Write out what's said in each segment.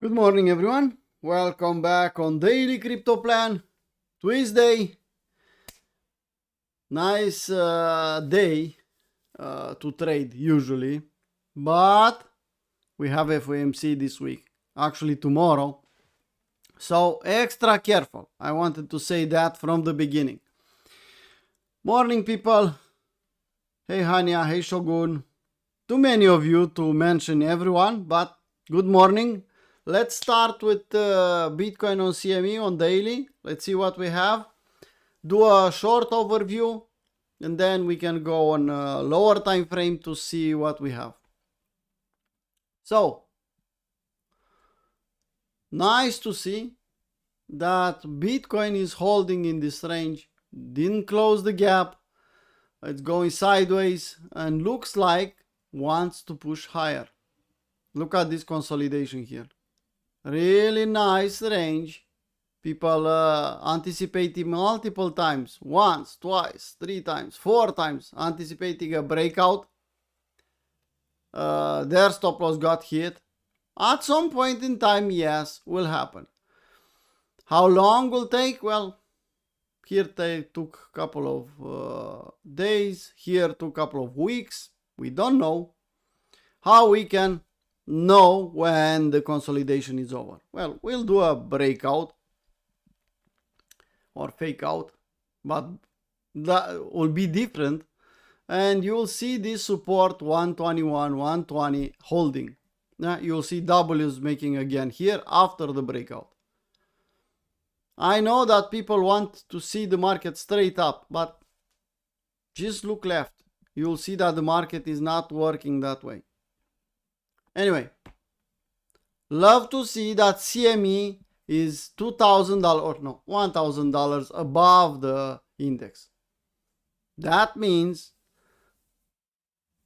Good morning, everyone. Welcome back on Daily Crypto Plan. Tuesday. Nice day to trade usually, but we have FOMC this week, actually tomorrow. So extra careful. I wanted to say that from the beginning. Morning, people. Hey, Hania. Hey, Shogun. Too many of you to mention everyone, but good morning. Let's start with Bitcoin on CME on daily. Let's see what we have. Do a short overview and then we can go on a lower time frame to see what we have. So, nice to see that Bitcoin is holding in this range. Didn't close the gap. It's going sideways and looks like wants to push higher. Look at this consolidation here. Really nice range. People anticipating multiple times. Once, twice, 3 times, 4 times. Anticipating a breakout. Their stop loss got hit. At some point in time, yes, will happen. How long will take? Well, here they took a couple of days. Here took a couple of weeks. We don't know. How we can know when the consolidation is over? Well, we'll do a breakout or fake out, but that will be different, and you'll see this support 121, 120 holding. Now you'll see W's making again here after the breakout. I know that people want to see the market straight up, but just look left. You'll see that the market is not working that way. Anyway, love to see that CME is $2,000 or no, $1,000 above the index. That means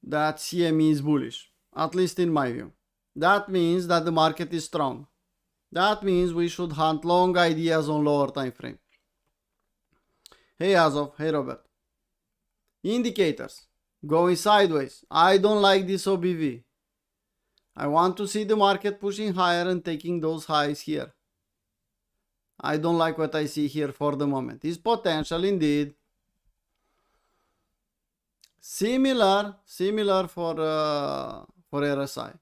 that CME is bullish, at least in my view. That means that the market is strong. That means we should hunt long ideas on lower time frame. Hey Azov, hey Robert. Indicators going sideways. I don't like this OBV. I want to see the market pushing higher and taking those highs here. I don't like what I see here for the moment. It's potential indeed. Similar for RSI.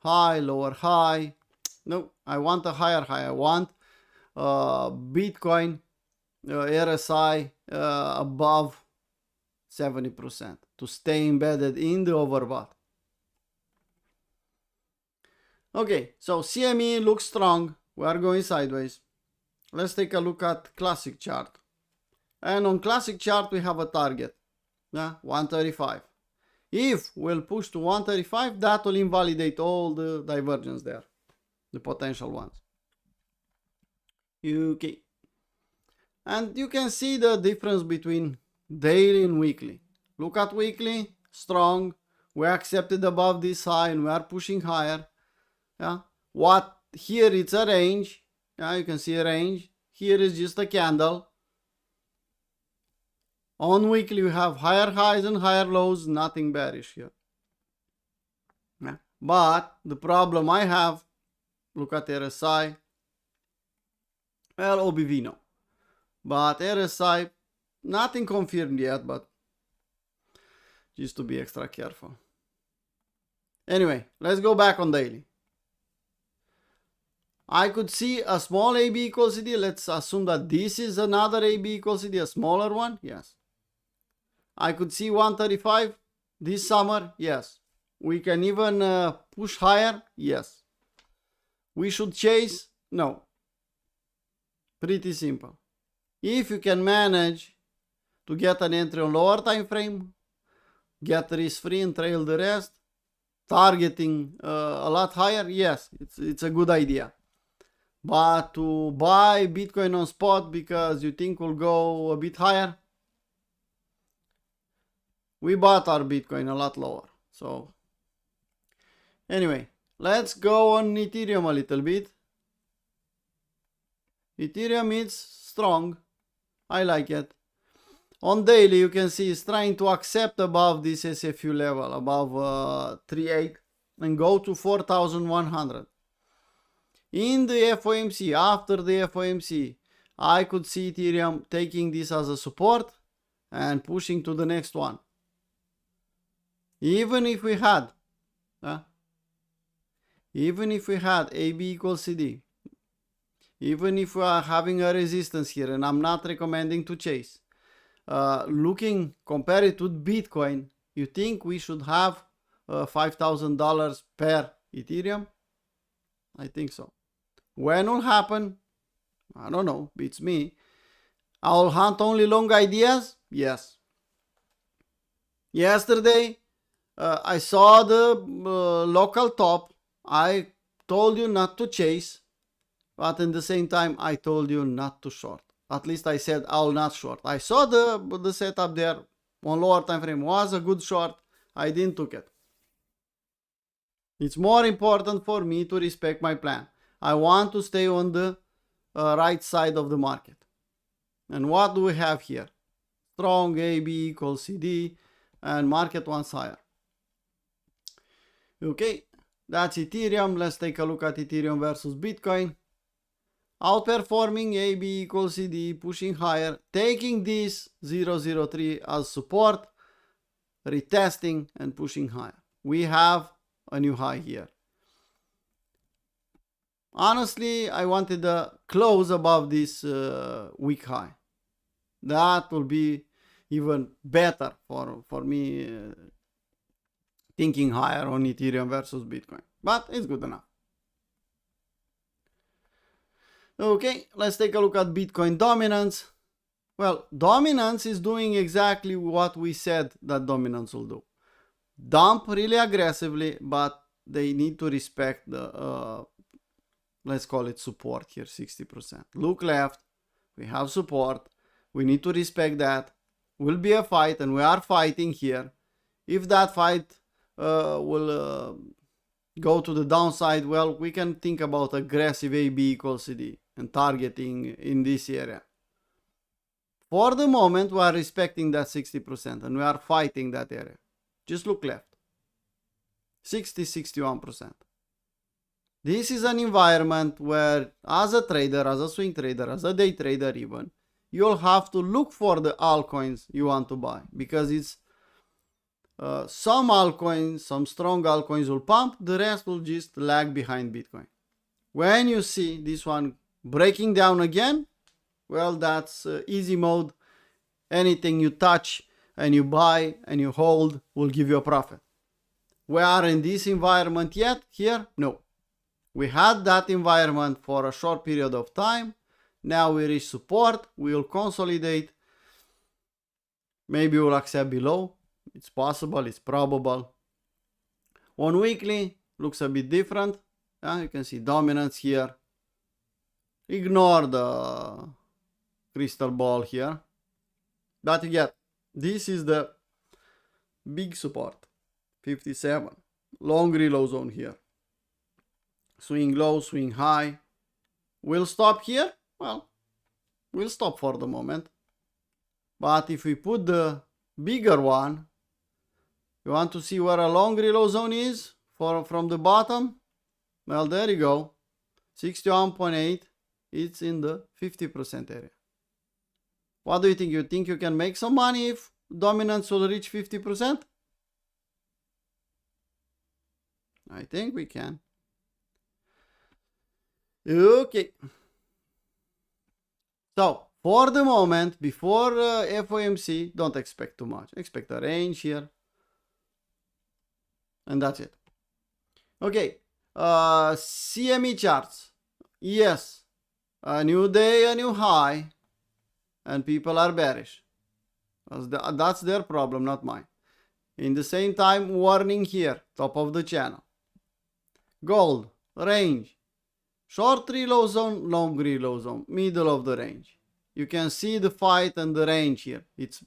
High, lower high. No, I want a higher high. I want Bitcoin RSI above 70% to stay embedded in the overbought. Okay, so CME looks strong. We are going sideways. Let's take a look at classic chart. And on classic chart we have a target. 135. If we'll push to 135, that will invalidate all the divergence there. The potential ones. Okay. And you can see the difference between daily and weekly. Look at weekly, strong. We accepted above this high and we are pushing higher. Yeah. What here it's a range. Yeah, you can see a range. Here is just a candle. On weekly we have higher highs and higher lows, nothing bearish here. Yeah. But the problem I have, look at RSI. Well, OBV no. But RSI, nothing confirmed yet, but just to be extra careful. Anyway, let's go back on daily. I could see a small AB equals CD. Let's assume that this is another AB equals CD, a smaller one. Yes. I could see 135 this summer. Yes. We can even push higher. Yes. We should chase. No. Pretty simple. If you can manage to get an entry on lower time frame, get risk free and trail the rest, targeting a lot higher, yes, it's a good idea. But to buy Bitcoin on spot because you think will go a bit higher, we bought our Bitcoin a lot lower. So anyway, let's go on Ethereum a little bit. Ethereum is strong. I like it. On daily, you can see it's trying to accept above this SFU level, above 3.8 and go to 4,100. In the FOMC, after the FOMC, I could see Ethereum taking this as a support and pushing to the next one. Even if we had AB equals CD, even if we are having a resistance here, and I'm not recommending to chase, compare it with Bitcoin, you think we should have $5,000 per Ethereum? I think so. When will happen? I don't know, beats me. I'll hunt only long ideas? Yes. Yesterday, I saw the local top. I told you not to chase, but at the same time, I told you not to short. At least I said I'll not short. I saw the setup there on lower time frame was a good short. I didn't took it. It's more important for me to respect my plan. I want to stay on the right side of the market. And what do we have here? Strong AB equals CD and market wants higher. Okay, that's Ethereum. Let's take a look at Ethereum versus Bitcoin. Outperforming AB equals CD, pushing higher, taking this 003 as support, retesting and pushing higher. We have a new high here. Honestly, I wanted a close above this weak high. That will be even better for me thinking higher on Ethereum versus Bitcoin. But it's good enough. Okay, let's take a look at Bitcoin dominance. Well, dominance is doing exactly what we said that dominance will do. Dump really aggressively, but they need to respect the, let's call it support here, 60%. Look left, we have support. We need to respect that. Will be a fight, and we are fighting here. If that fight will go to the downside, well, we can think about aggressive AB equals CD and targeting in this area. For the moment, we are respecting that 60% and we are fighting that area. Just look left. 61%. This is an environment where, as a trader, as a swing trader, as a day trader even, you'll have to look for the altcoins you want to buy, because it's some altcoins, some strong altcoins will pump, the rest will just lag behind Bitcoin. When you see this one breaking down again, well, that's easy mode. Anything you touch and you buy and you hold will give you a profit. We are in this environment yet here? No. We had that environment for a short period of time. Now we reach support. We will consolidate. Maybe we'll accept below. It's possible. It's probable. On weekly, looks a bit different. You can see dominance here. Ignore the crystal ball here. But you get, this is the big support. 57. Long reload zone here. Swing low, swing high. We'll stop here. Well, we'll stop for the moment. But if we put the bigger one, you want to see where a long reload zone is from the bottom? Well, there you go. 61.8. It's in the 50% area. What do you think? You think you can make some money if dominance will reach 50%? I think we can. Okay. So, for the moment, before FOMC, don't expect too much. Expect a range here. And that's it. Okay. CME charts. Yes. A new day, a new high. And people are bearish. That's their problem, not mine. In the same time, warning here, top of the channel. Gold, range. Short reload zone, long reload zone, middle of the range. You can see the fight and the range here. It's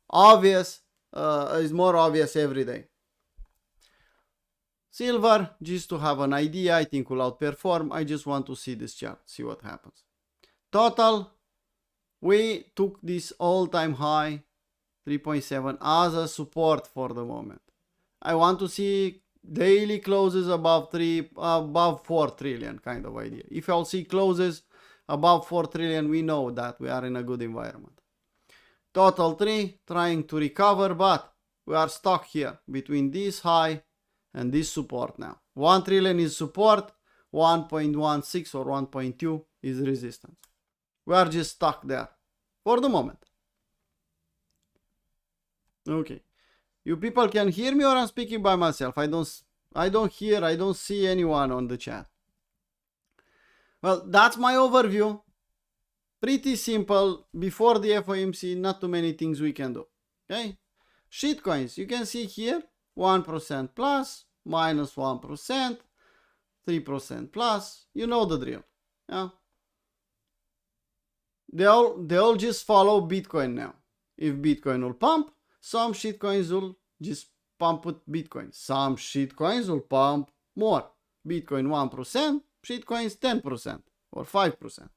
obvious, it's more obvious every day. Silver, just to have an idea, I think will outperform. I just want to see this chart, see what happens. Total, we took this all-time high, 3.7, as a support for the moment. I want to see daily closes above 4 trillion kind of idea. If LC closes above 4 trillion, we know that we are in a good environment. Total 3 trying to recover, but we are stuck here between this high and this support now. 1 trillion is support, 1.16 or 1.2 is resistance. We are just stuck there for the moment. Okay. You people can hear me, or I'm speaking by myself? I don't see anyone on the chat. Well, that's my overview. Pretty simple. Before the FOMC, not too many things we can do. Okay? Shitcoins, you can see here 1% plus, minus 1%, 3% plus. You know the drill. Yeah? They all just follow Bitcoin now. If Bitcoin will pump, some shitcoins will just pump with Bitcoin. Some shitcoins will pump more. Bitcoin 1%, shitcoins 10% or 5%.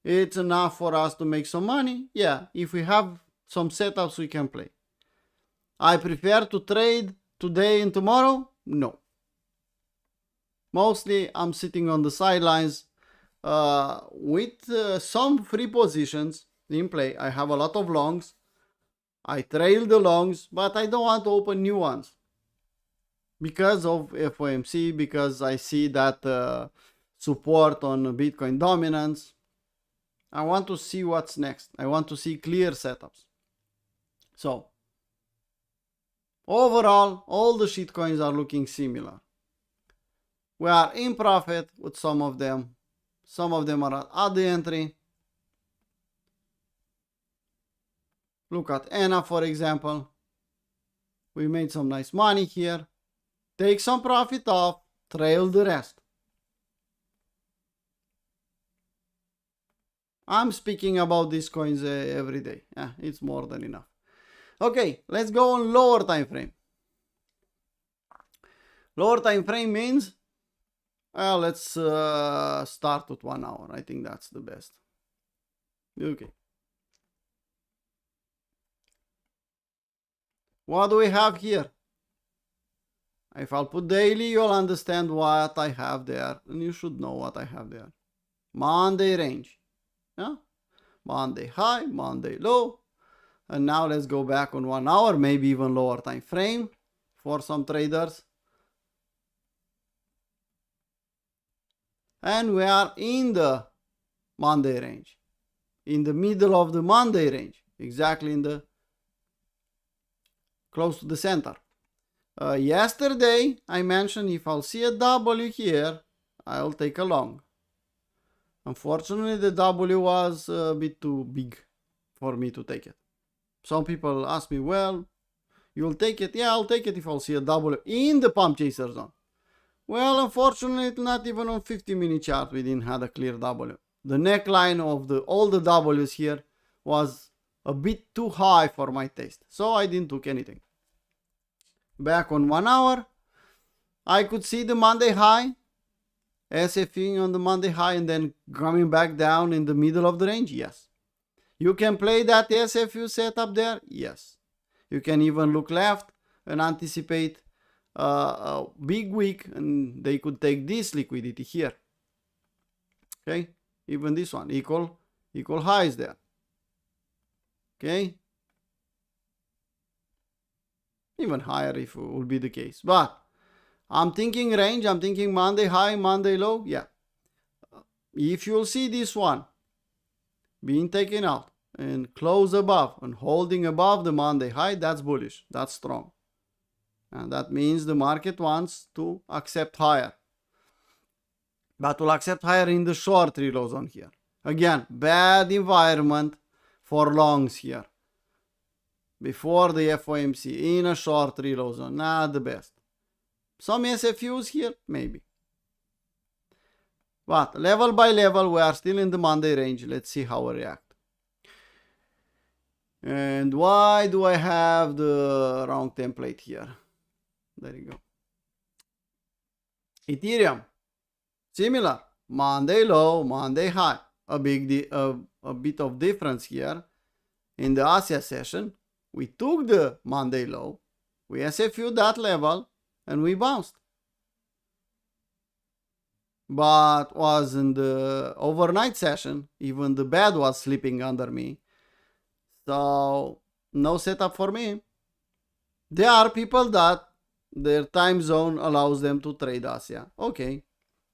It's enough for us to make some money. Yeah, if we have some setups we can play. I prefer to trade today and tomorrow? No. Mostly I'm sitting on the sidelines with some free positions in play. I have a lot of longs. I trail the longs, but I don't want to open new ones because of FOMC, because I see that support on Bitcoin dominance. I want to see what's next. I want to see clear setups. So, overall, all the shitcoins are looking similar. We are in profit with some of them. Some of them are at the entry. Look at ENA, for example. We made some nice money here. Take some profit off, trail the rest. I'm speaking about these coins every day. Yeah, it's more than enough. Okay, let's go on lower time frame. Lower time frame means, well, let's start with 1 hour. I think that's the best. Okay. What do we have here? If I'll put daily, you'll understand what I have there. And you should know what I have there. Monday range. Yeah? Monday high, Monday low. And now let's go back on 1 hour, maybe even lower time frame for some traders. And we are in the Monday range. In the middle of the Monday range. Exactly in the close to the center. Yesterday, I mentioned if I'll see a W here, I'll take a long. Unfortunately, the W was a bit too big for me to take it. Some people ask me, well, you'll take it? Yeah, I'll take it if I'll see a W in the pump chaser zone. Well, unfortunately, not even on 50-minute chart we didn't have a clear W. The neckline of all the W's here was a bit too high for my taste, so I didn't took anything. Back on 1 hour, I could see the Monday high, SFing on the Monday high and then coming back down in the middle of the range. Yes. You can play that SFU setup there. Yes. You can even look left and anticipate a big wick, and they could take this liquidity here. Okay, even this one equal highs there. Okay, even higher if it would be the case, but I'm thinking range, I'm thinking Monday high, Monday low. Yeah, if you'll see this one being taken out and close above and holding above the Monday high, that's bullish, that's strong. And that means the market wants to accept higher. But will accept higher in the short reload zone here. Again, bad environment for longs here. Before the FOMC, in a short reload zone, not the best. Some SFUs here, maybe. But level by level, we are still in the Monday range. Let's see how we react. And why do I have the wrong template here? There you go. Ethereum, similar. Monday low, Monday high. A bit of difference here. In the Asia session, we took the Monday low. We SFU'd that level. and we bounced. But was in the overnight session, even the bed was sleeping under me. So no setup for me. There are people that their time zone allows them to trade us. Yeah, okay.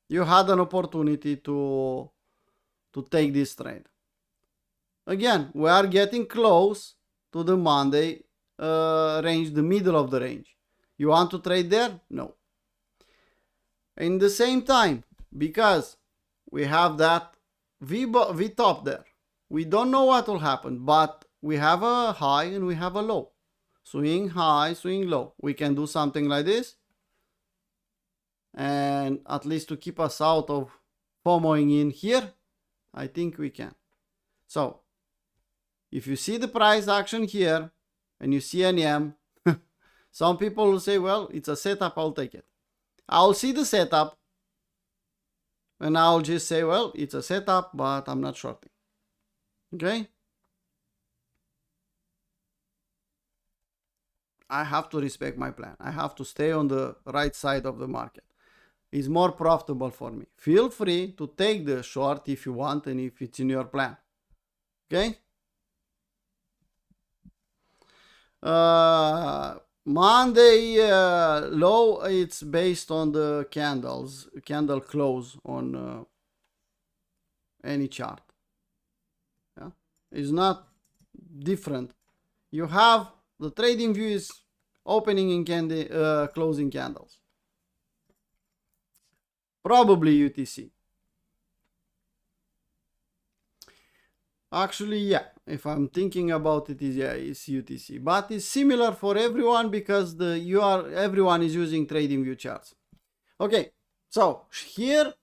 You had an opportunity to take this trade. Again, we are getting close to the Monday range, the middle of the range. You want to trade there? No. In the same time, because we have that V top there, we don't know what will happen, but we have a high and we have a low. Swing high, swing low. We can do something like this, and at least to keep us out of FOMOing in here, I think we can. So if you see the price action here and you see an M, some people will say, well, it's a setup, I'll take it. I'll see the setup and I'll just say, well, it's a setup, but I'm not shorting. Okay? I have to respect my plan. I have to stay on the right side of the market. It's more profitable for me. Feel free to take the short if you want and if it's in your plan. Okay? Monday low, it's based on the candle close on any chart. Yeah? It's not different. You have the trading view is opening in closing candles. Probably UTC. Actually, yeah, if I'm thinking about it, it's UTC. But it's similar for everyone because everyone is using trading view charts. Okay, so here,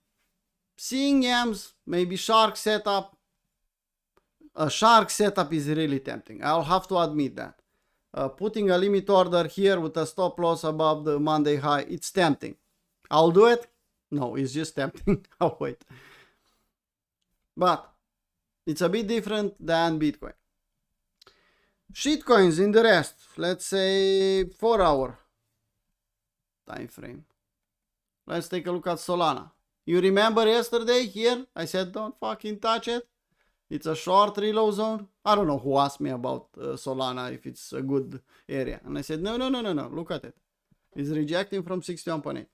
seeing Yams, maybe shark setup. A shark setup is really tempting. I'll have to admit that. Putting a limit order here with a stop loss above the Monday high, it's tempting. I'll do it? No, it's just tempting. I'll wait. But it's a bit different than Bitcoin. Shitcoins in the rest, let's say 4-hour time frame. Let's take a look at Solana. You remember yesterday here, I said don't fucking touch it. It's a short reload zone. I don't know who asked me about Solana, if it's a good area. And I said, no, look at it. It's rejecting from 61.8.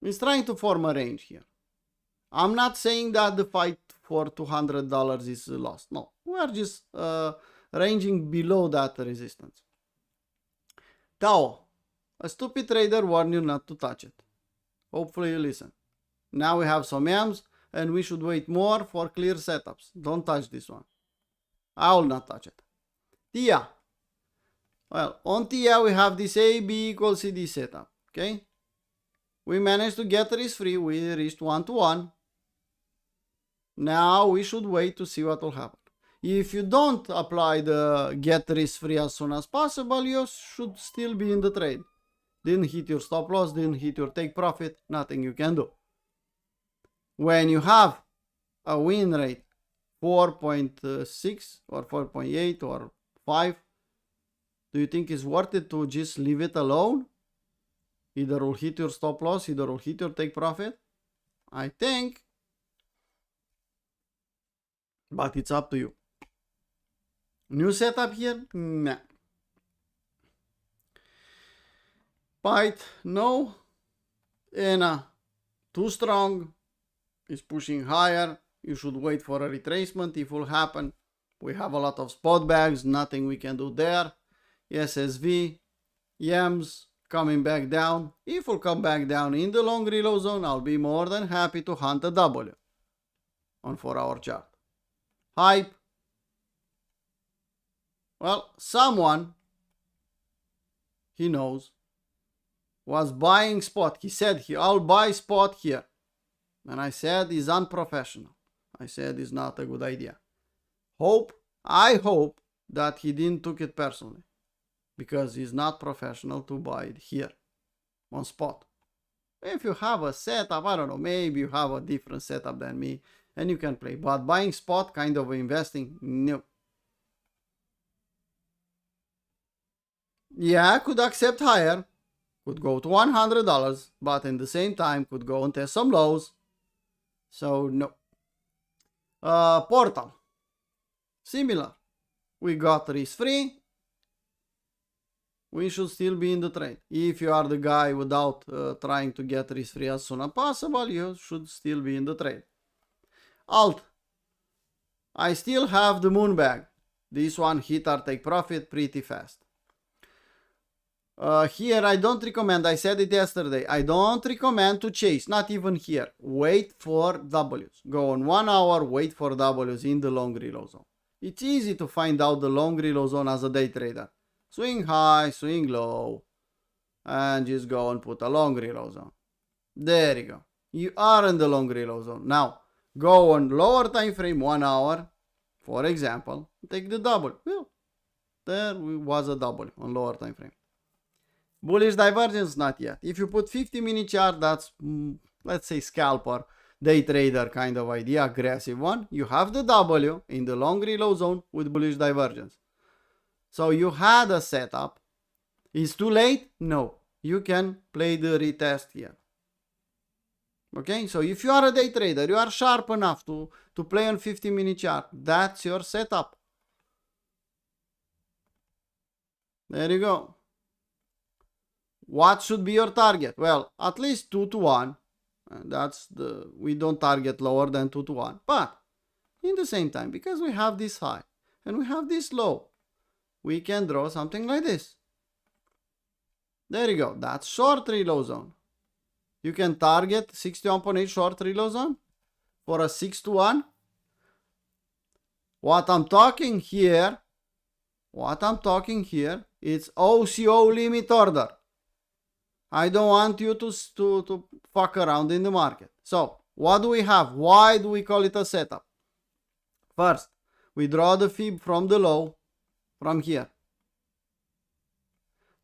It's trying to form a range here. I'm not saying that the fight for $200 is lost. No, we are just ranging below that resistance. Tao, a stupid trader warned you not to touch it. Hopefully you listen. Now we have some M's and we should wait more for clear setups. Don't touch this one. I will not touch it. TIA. Well, on TIA we have this AB equals CD setup. Okay. We managed to get risk free. We reached 1-to-1. Now we should wait to see what will happen. If you don't apply the get risk free as soon as possible, you should still be in the trade. Didn't hit your stop loss, didn't hit your take profit, nothing you can do. When you have a win rate 4.6 or 4.8 or 5, do you think it's worth it to just leave it alone? Either will hit your stop loss, either will hit your take profit. I think. But it's up to you. New setup here? Nah. Byte? No. ENA? Too strong. It's pushing higher. You should wait for a retracement if it will happen. We have a lot of spot bags. Nothing we can do there. SSV. YAMS. Coming back down. If we'll come back down in the long reload zone, I'll be more than happy to hunt a W on 4-hour chart. Hype. Well, someone, he knows, was buying spot. He said, I'll buy spot here. And I said, it's unprofessional. I said, it's not a good idea. I hope that he didn't took it personally. Because it's not professional to buy it here on spot. If you have a setup, I don't know, maybe you have a different setup than me and you can play. But buying spot, kind of investing, no. Yeah, I could accept higher. could go to $100, but in the same time could go and test some lows. So no. Portal, similar. We got risk-free. We should still be in the trade. If you are the guy without trying to get risk-free as soon as possible, you should still be in the trade. Alt, I still have the moon bag. This one hit or take profit pretty fast. Here I don't recommend, I said it yesterday, I don't recommend to chase, not even here. Wait for W's. Go on 1 hour, wait for W's in the long reload zone. It's easy to find out the long reload zone as a day trader. Swing high, swing low, and just go and put a long reload zone. There you go. You are in the long reload zone. Now, go on lower time frame, 1 hour, for example, take the double. Well, there was a double on lower time frame. Bullish divergence, not yet. If you put 50-minute chart, that's, let's say, scalper, day trader kind of idea, aggressive one. You have the W in the long reload zone with bullish divergence. So you had a setup. Is too late? No. You can play the retest here. Okay, so if you are a day trader, you are sharp enough to play on 50-minute chart. That's your setup. There you go. What should be your target? Well, at least 2 to 1. We don't target lower than 2 to 1. But in the same time, because we have this high and we have this low, we can draw something like this. There you go. That's short reload zone. You can target 61.8 short reload zone for a 6 to 1. What I'm talking here, it's OCO limit order. I don't want you to fuck around in the market. So, what do we have? Why do we call it a setup? First, we draw the fib from the low, from here,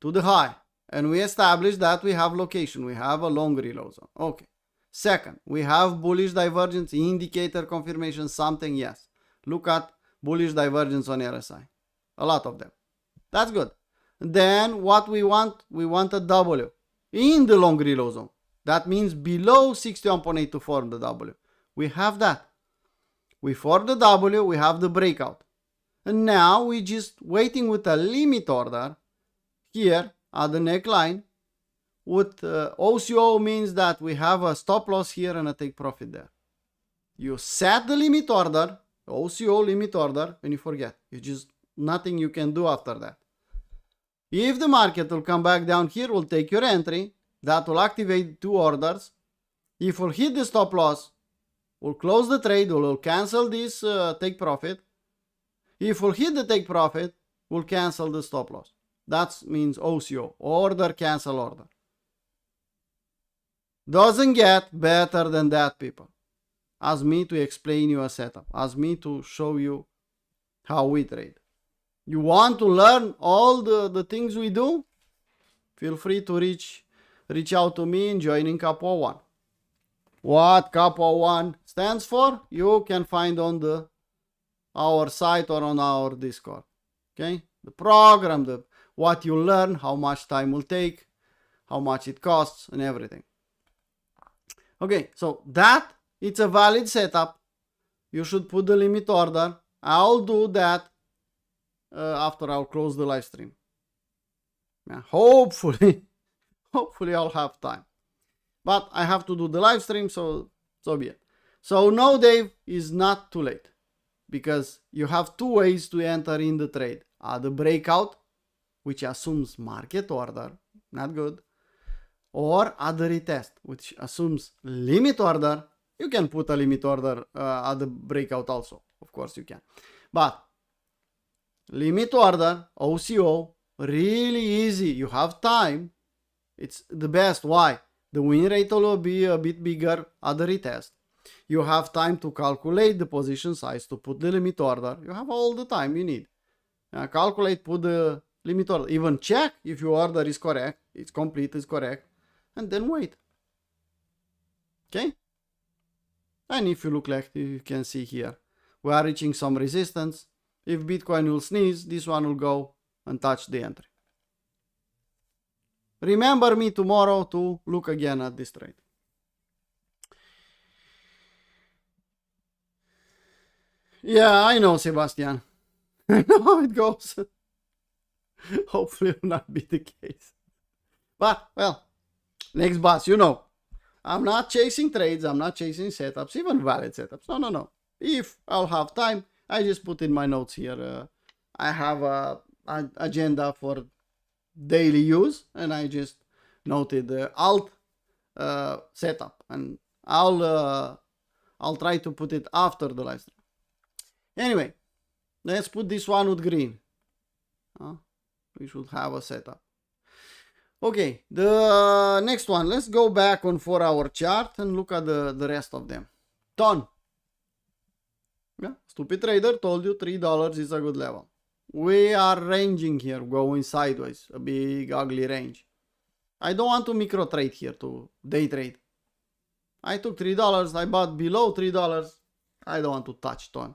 to the high. And we establish that we have location. We have a long reload zone. Okay. Second, we have bullish divergence, indicator confirmation, something, yes. Look at bullish divergence on RSI. A lot of them. That's good. Then what we want a W in the long reload zone. That means below 61.8 to form the W. We have that. We form the W, we have the breakout. And now we just waiting with a limit order here at the neckline. With OCO means that we have a stop loss here and a take profit there. You set the limit order, OCO limit order, and you forget. You just nothing you can do after that. If the market will come back down here, we'll take your entry. That will activate 2 orders. If we'll hit the stop loss, we'll close the trade. We'll cancel this take profit. If we'll hit the take profit, we'll cancel the stop loss. That means OCO, order cancel order. Doesn't get better than that, people. Ask me to explain you a setup. Ask me to show you how we trade. You want to learn all the things we do? Feel free to reach out to me in joining Capo 1. What Capo 1 stands for, you can find on our site or on our Discord. Okay? The program, what you learn, how much time will take, how much it costs, and everything. Okay, so that it's a valid setup. You should put the limit order. I'll do that after I'll close the live stream. Yeah, hopefully I'll have time. But I have to do the live stream, so be it. So no, Dave, is not too late. Because you have 2 ways to enter in the trade. The breakout, which assumes market order, not good. Or at the retest, which assumes limit order. You can put a limit order at the breakout also. Of course you can. But limit order, OCO, really easy. You have time. It's the best. Why? The win rate will be a bit bigger at the retest. You have time to calculate the position size to put the limit order. You have all the time you need. Calculate, put the limit order. Even check if your order is correct. It's complete, it's correct. And then wait. Okay? And if you look like you can see here, we are reaching some resistance. If Bitcoin will sneeze, this one will go and touch the entry. remember me tomorrow to look again at this trade. Yeah, I know, Sebastian. I know how it goes. Hopefully it will not be the case. But, well, next boss, you know. I'm not chasing trades. I'm not chasing setups, even valid setups. No, no, no. If I'll have time, I just put in my notes here. I have an agenda for daily use, and I just noted the alt setup, and I'll try to put it after the live stream. Anyway, let's put this one with green. We should have a setup. Okay, the next one. Let's go back on 4-hour chart and look at the rest of them. Ton. Yeah, stupid trader told you $3 is a good level. We are ranging here, going sideways, a big ugly range. I don't want to micro trade here, to day trade. I took $3, I bought below $3. I don't want to touch ton.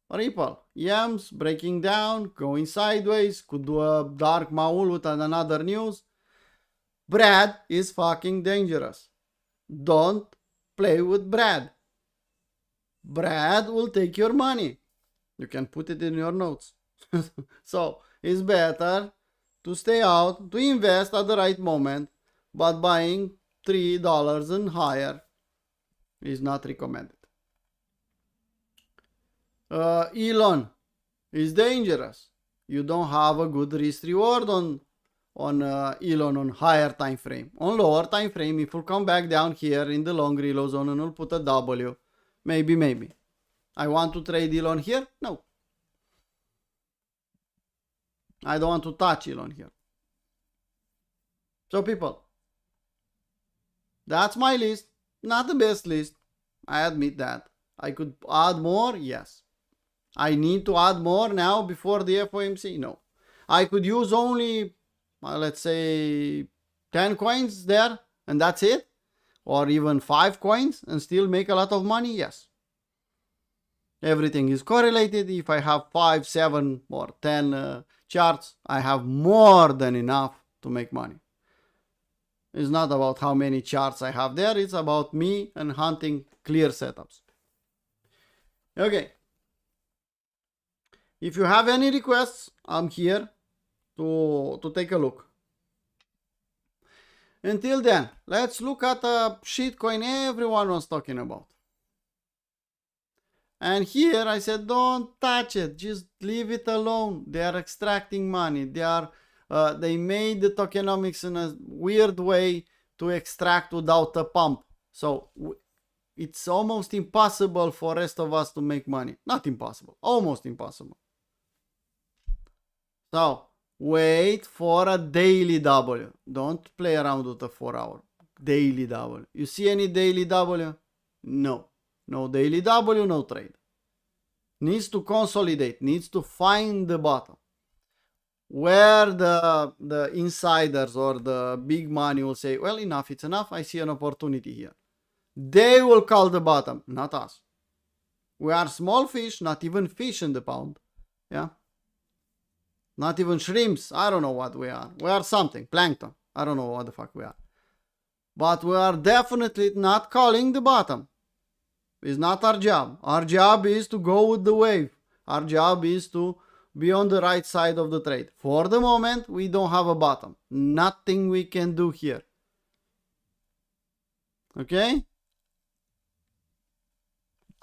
Ripple, yams breaking down, going sideways, could do a dark maul with another news. Brad is fucking dangerous. Don't play with Brad. Brad will take your money. You can put it in your notes. So it's better to stay out, to invest at the right moment, but buying $3 and higher is not recommended. Elon is dangerous. You don't have a good risk reward on Elon on higher time frame. On lower time frame, if we'll come back down here in the long reload zone and we'll put a W, maybe. I want to trade Elon here? No. I don't want to touch Elon here. So people, that's my list. Not the best list. I admit that. I could add more? Yes. I need to add more now before the FOMC? No. I could use only, let's say, 10 coins there and that's it. Or even 5 coins and still make a lot of money? Yes. Everything is correlated. If I have 5, 7 or 10 charts, I have more than enough to make money. It's not about how many charts I have there. It's about me and hunting clear setups. Okay. If you have any requests, I'm here to take a look. Until then, let's look at a shitcoin everyone was talking about. And here I said, don't touch it. Just leave it alone. They are extracting money. They made the tokenomics in a weird way to extract without a pump. So it's almost impossible for the rest of us to make money. Not impossible, almost impossible. So wait for a daily W. Don't play around with a 4-hour. Daily W. You see any daily W? No. No daily W, no trade. Needs to consolidate. Needs to find the bottom. Where the insiders or the big money will say, well, enough, it's enough. I see an opportunity here. They will call the bottom, not us. We are small fish, not even fish in the pound. Yeah. Not even shrimps. I don't know what we are. We are something. Plankton. I don't know what the fuck we are. But we are definitely not calling the bottom. It's not our job. Our job is to go with the wave. Our job is to be on the right side of the trade. For the moment, we don't have a bottom. Nothing we can do here. Okay?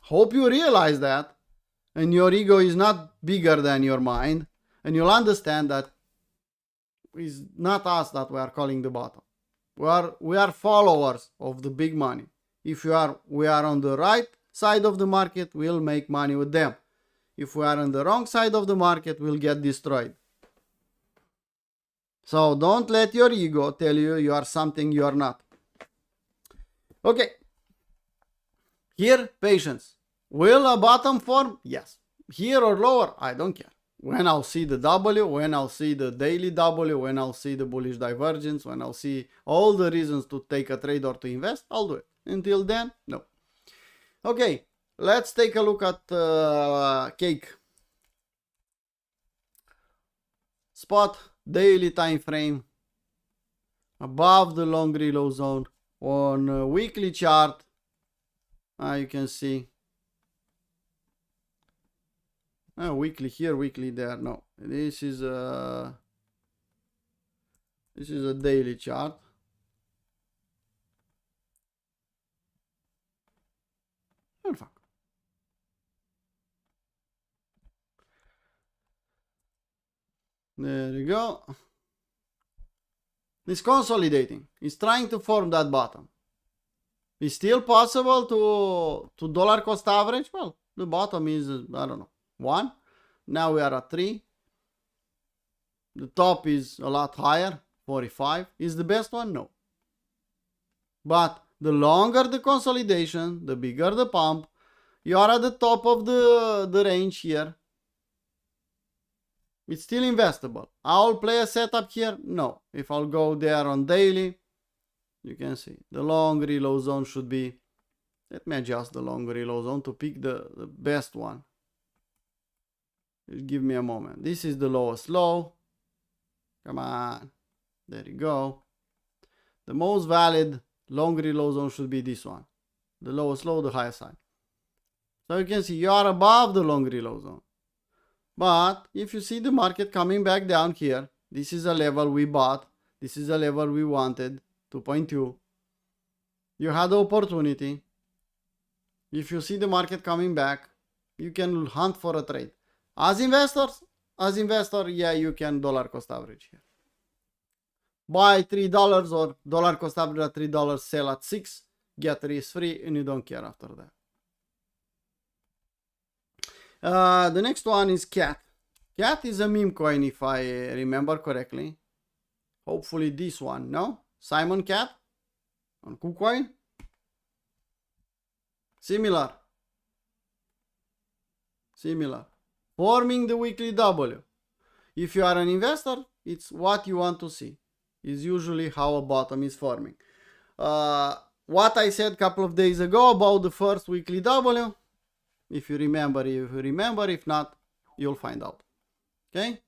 Hope you realize that. And your ego is not bigger than your mind. And you'll understand that it's not us that we are calling the bottom. We are followers of the big money. If we are on the right side of the market, we'll make money with them. If we are on the wrong side of the market, we'll get destroyed. So don't let your ego tell you you are something you are not. Okay. Here, patience. Will a bottom form? Yes. Here or lower? I don't care. When I'll see the W, when I'll see the daily W, when I'll see the bullish divergence, when I'll see all the reasons to take a trade or to invest, I'll do it. Until then, no. Okay, let's take a look at cake. Spot daily time frame, above the long reload zone. On a weekly chart, you can see weekly here, weekly there. No, this is a daily chart. Oh, fuck. There you go. It's consolidating. It's trying to form that bottom. It's still possible to dollar cost average. Well, the bottom is, I don't know, 1. Now we are at 3. The top is a lot higher, 45. Is the best one? No. But the longer the consolidation, the bigger the pump. You are at the top of the range here. It's still investable. I'll play a setup here? No. If I'll go there on daily, you can see the long reload zone should be, let me adjust the long reload zone to pick the best one. Give me a moment. This is the lowest low. Come on. There you go. The most valid long reload zone should be this one. The lowest low, the highest high. So you can see you are above the long reload zone. But if you see the market coming back down here, this is a level we bought. This is a level we wanted, 2.2. You had the opportunity. If you see the market coming back, you can hunt for a trade. As investor, yeah, you can dollar cost average here. Buy $3 or dollar cost average at $3, sell at 6, get risk free, and you don't care after that. The next one is CAT. CAT is a meme coin, if I remember correctly. Hopefully this one, no? Simon Cat on KuCoin. Similar. Forming the weekly W. If you are an investor, it's what you want to see. Is usually how a bottom is forming. What I said a couple of days ago about the first weekly W. If you remember, if not, you'll find out. Okay?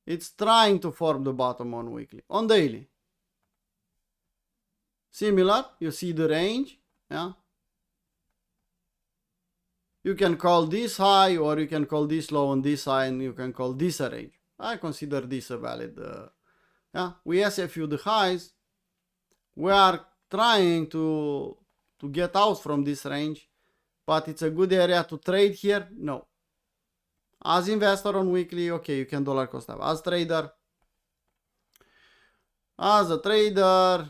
It's trying to form the bottom on weekly. On daily. Similar, you see the range. Yeah. You can call this high, or you can call this low on this high, and you can call this a range. I consider this a valid. We SFU the highs. We are trying to get out from this range. But it's a good area to trade here? No. As investor on weekly, okay, you can dollar cost average. As a trader,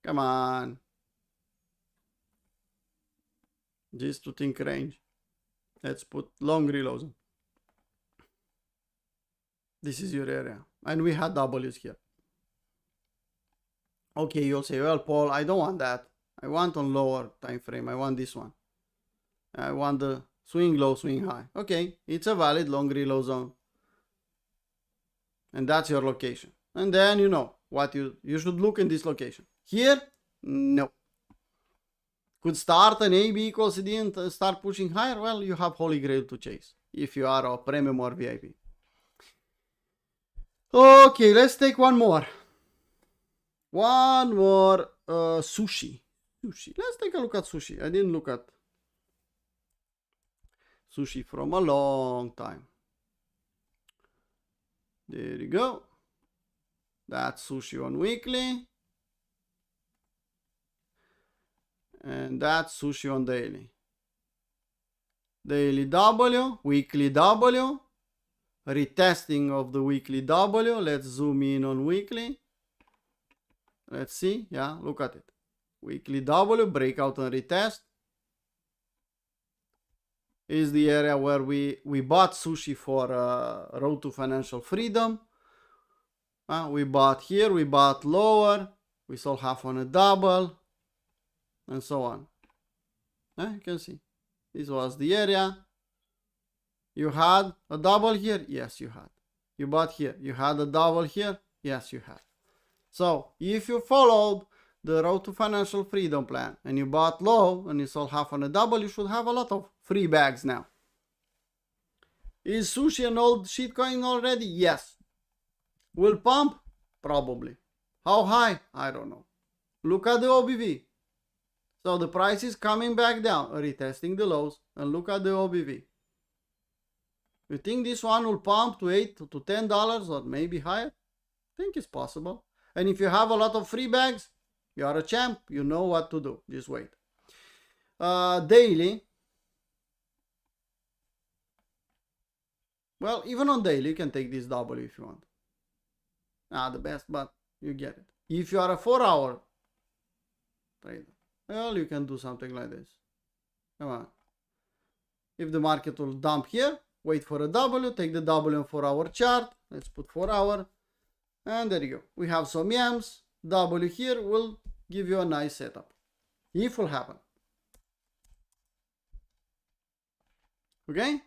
come on. Just to think range. Let's put long reloads. This is your area. And we had W's here. Okay, you'll say, well, Paul, I don't want that. I want on lower time frame. I want this one. I want the swing low, swing high. Okay, it's a valid long reload zone. And that's your location. And then you know what you should look in this location. Here, no. Could start an AB equals CD and start pushing higher? Well, you have Holy Grail to chase if you are a premium or VIP. Okay, let's take one more. Sushi. Let's take a look at sushi. I didn't look at sushi from a long time. There you go. That's sushi on weekly. And that's sushi on daily. Daily W, weekly W. Retesting of the weekly W. Let's zoom in on weekly. Let's see. Yeah, look at it. Weekly W, breakout and retest. Is the area where we bought sushi for road to financial freedom. We bought here, we bought lower. We sold half on a double. And so on. You can see. This was the area. You had a double here? Yes, you had. You bought here. You had a double here? Yes, you had. So, if you followed the road to financial freedom plan and you bought low and you sold half on a double, you should have a lot of free bags now. Is sushi an old shitcoin already? Yes. Will pump? Probably. How high? I don't know. Look at the OBV. So the price is coming back down, retesting the lows, and look at the OBV. You think this one will pump to $8 to $10 or maybe higher? I think it's possible. And if you have a lot of free bags, you are a champ. You know what to do. Just wait. Daily. Well, even on daily, you can take this W if you want. Not the best, but you get it. If you are a 4-hour trader, well, you can do something like this. Come on. If the market will dump here, wait for a W, take the W on 4-hour chart. Let's put 4 hour. And there you go. We have some yams. W here will give you a nice setup. If it will happen. Okay?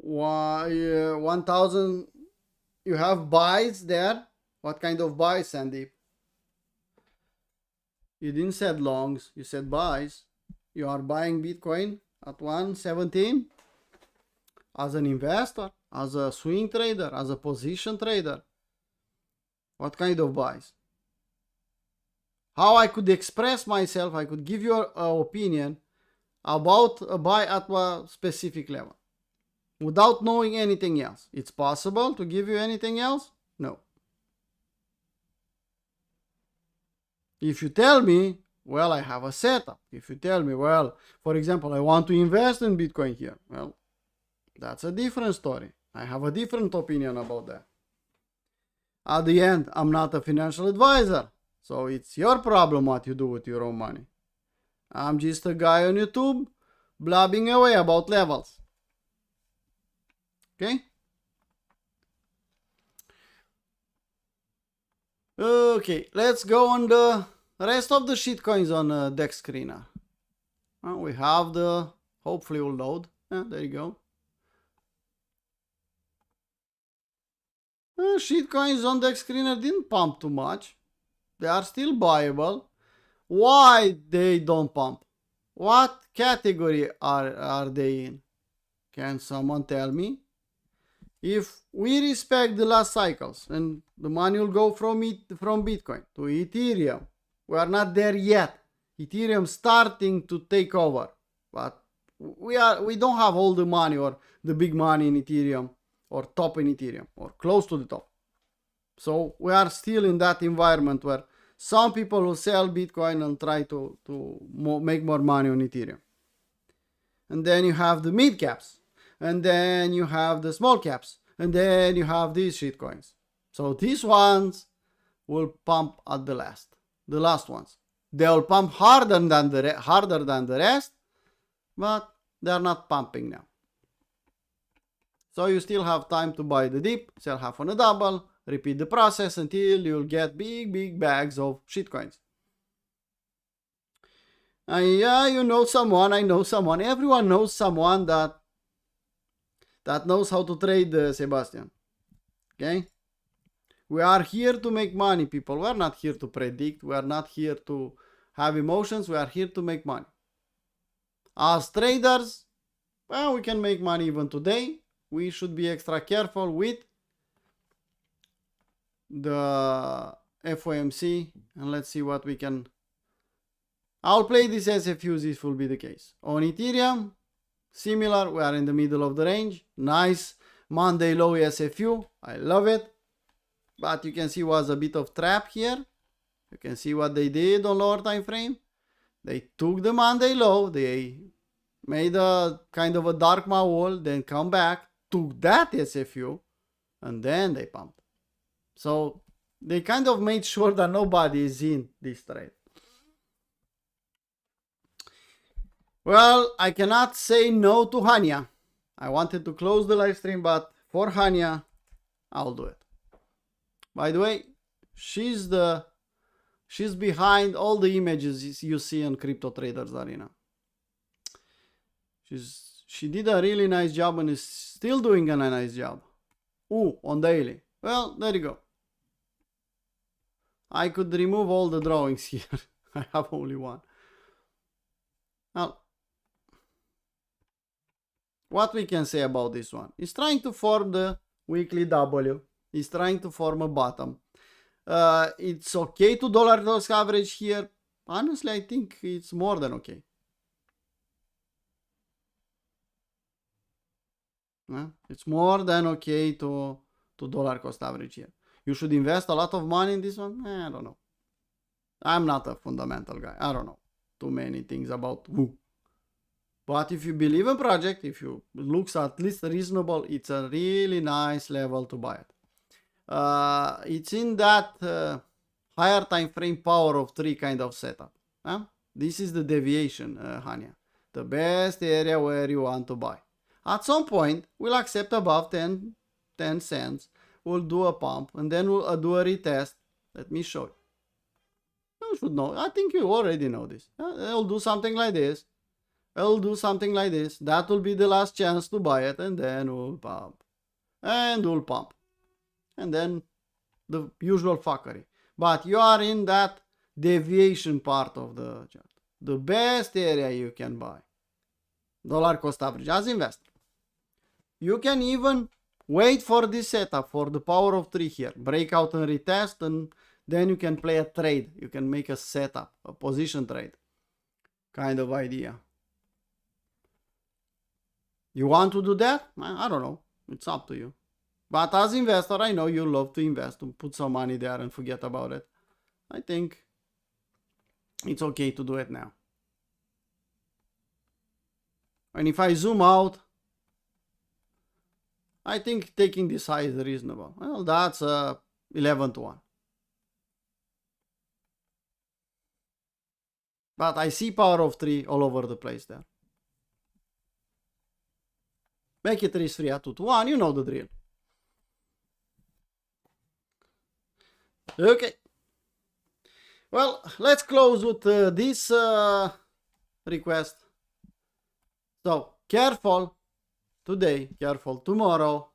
1,000. You have buys there. What kind of buys, Sandeep? You didn't said longs. You said buys. You are buying Bitcoin at 117 as an investor, as a swing trader, as a position trader. What kind of buys? How I could express myself, I could give you an opinion about a buy at a specific level without knowing anything else. It's possible to give you anything else? No. If you tell me, well, I have a setup. If you tell me, well, for example, I want to invest in Bitcoin here. Well, that's a different story. I have a different opinion about that. At the end, I'm not a financial advisor. So it's your problem what you do with your own money. I'm just a guy on YouTube blabbing away about levels. Okay? Okay, let's go on the rest of the shitcoins on Dex Screener. We have the, hopefully will load. There you go. Shitcoins on Dex Screener didn't pump too much. They are still buyable. Why they don't pump? What category are they in? Can someone tell me? If we respect the last cycles and the money will go from Bitcoin to Ethereum, we are not there yet. Ethereum starting to take over, but we don't have all the money or the big money in Ethereum or top in Ethereum or close to the top. So we are still in that environment where some people will sell Bitcoin and try to make more money on Ethereum. And then you have the mid caps. And then you have the small caps. And then you have these shitcoins. So these ones will pump at the last ones. They'll pump harder than the rest, but they're not pumping now. So you still have time to buy the dip, sell half on a double, repeat the process until you'll get big bags of shitcoins. Yeah, you know someone, I know someone. Everyone knows someone that knows how to trade, Sebastian. Okay? We are here to make money, people. We are not here to predict. We are not here to have emotions. We are here to make money. As traders, well, we can make money even today. We should be extra careful with the FOMC. And let's see what we can... I'll play this SFUs if will be the case. On Ethereum, similar, we are in the middle of the range. Nice Monday low SFU. I love it. But you can see was a bit of trap here. You can see what they did on lower time frame. They took the Monday low. They made a kind of a dark wall. Then come back. Took that SFU. And then they pumped. So they kind of made sure that nobody is in this trade. Well, I cannot say no to Hania. I wanted to close the live stream, but for Hania, I'll do it. By the way, she's behind all the images you see on Crypto Traders Arena. She did a really nice job and is still doing a nice job. On daily. Well, there you go. I could remove all the drawings here. I have only one. Now, what we can say about this one? It's trying to form the weekly W. It's trying to form a bottom. It's okay to dollar cost average here. Honestly, I think it's more than okay. It's more than okay to dollar cost average here. You should invest a lot of money in this one? I don't know. I'm not a fundamental guy. I don't know too many things about woo. But if you believe in project, if you looks at least reasonable, it's a really nice level to buy it. It's in that higher time frame power of 3 kind of setup. This is the deviation, Hania. The best area where you want to buy. At some point, we'll accept above 10 cents. We'll do a pump and then we'll do a retest. Let me show you. You should know. I think you already know this. I'll do something like this. I'll do something like this. That will be the last chance to buy it, and then we'll pump. And we'll pump. And then the usual fuckery. But you are in that deviation part of the chart. The best area you can buy. Dollar cost average as investor. You can even wait for this setup for the power of 3 here. Breakout and retest, and then you can play a trade. You can make a setup, a position trade kind of idea. You want to do that? I don't know. It's up to you. But as investor, I know you love to invest, to put some money there and forget about it. I think it's okay to do it now. And if I zoom out, I think taking this high is reasonable. Well, that's 11 to 1. But I see power of 3 all over the place there. Make it risk-free at 2 to 1. You know the drill. Okay. Well, let's close with this request. So, careful today, careful tomorrow.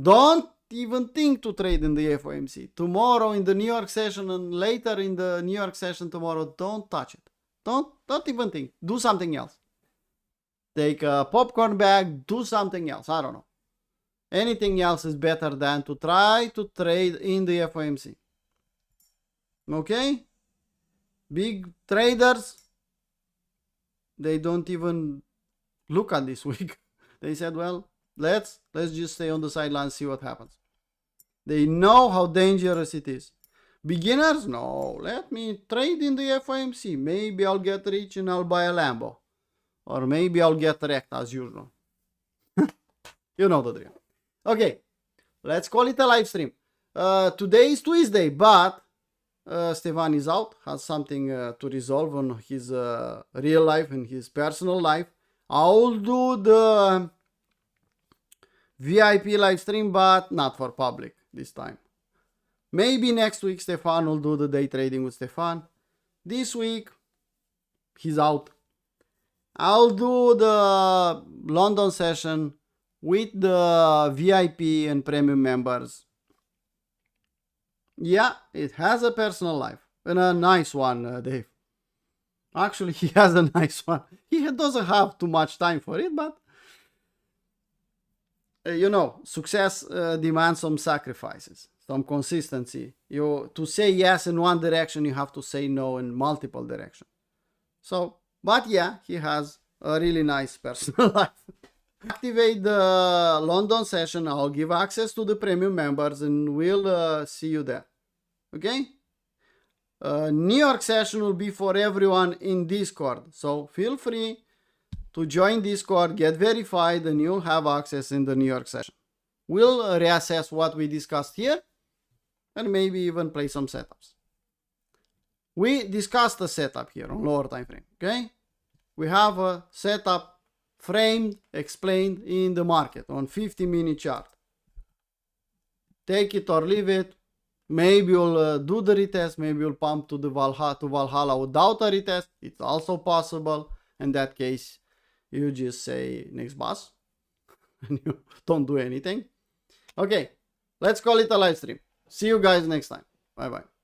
Don't even think to trade in the FOMC. Tomorrow in the New York session and later in the New York session tomorrow, don't touch it. Don't even think. Do something else. Take a popcorn bag, do something else. I don't know. Anything else is better than to try to trade in the FOMC. Okay? Big traders, they don't even look at this week. They said, well, let's just stay on the sidelines, see what happens. They know how dangerous it is. Beginners, no, let me trade in the FOMC. Maybe I'll get rich and I'll buy a Lambo. Or maybe I'll get wrecked as usual. You know the drill. Okay, let's call it a live stream. Today is Tuesday, but Stefan is out, has something to resolve on his real life and his personal life. I'll do the VIP live stream, but not for public this time. Maybe next week Stefan will do the day trading with Stefan. This week, he's out. I'll do the London session with the VIP and premium members. Yeah, it has a personal life. And a nice one, Dave. Actually, he has a nice one. He doesn't have too much time for it, but you know, success demands some sacrifices, some consistency. To say yes in one direction, you have to say no in multiple directions. So, but yeah, he has a really nice personal life. Activate the London session. I'll give access to the premium members and we'll see you there. Okay? New York session will be for everyone in Discord. So feel free to join Discord, get verified, and you'll have access in the New York session. We'll reassess what we discussed here and maybe even play some setups. We discussed a setup here on lower time frame. Okay? We have a setup framed, explained in the market on 50-minute chart. Take it or leave it. Maybe you'll do the retest. Maybe you'll pump to the Valhalla without a retest. It's also possible. In that case, you just say next boss and you don't do anything. Okay, let's call it a live stream. See you guys next time. Bye bye.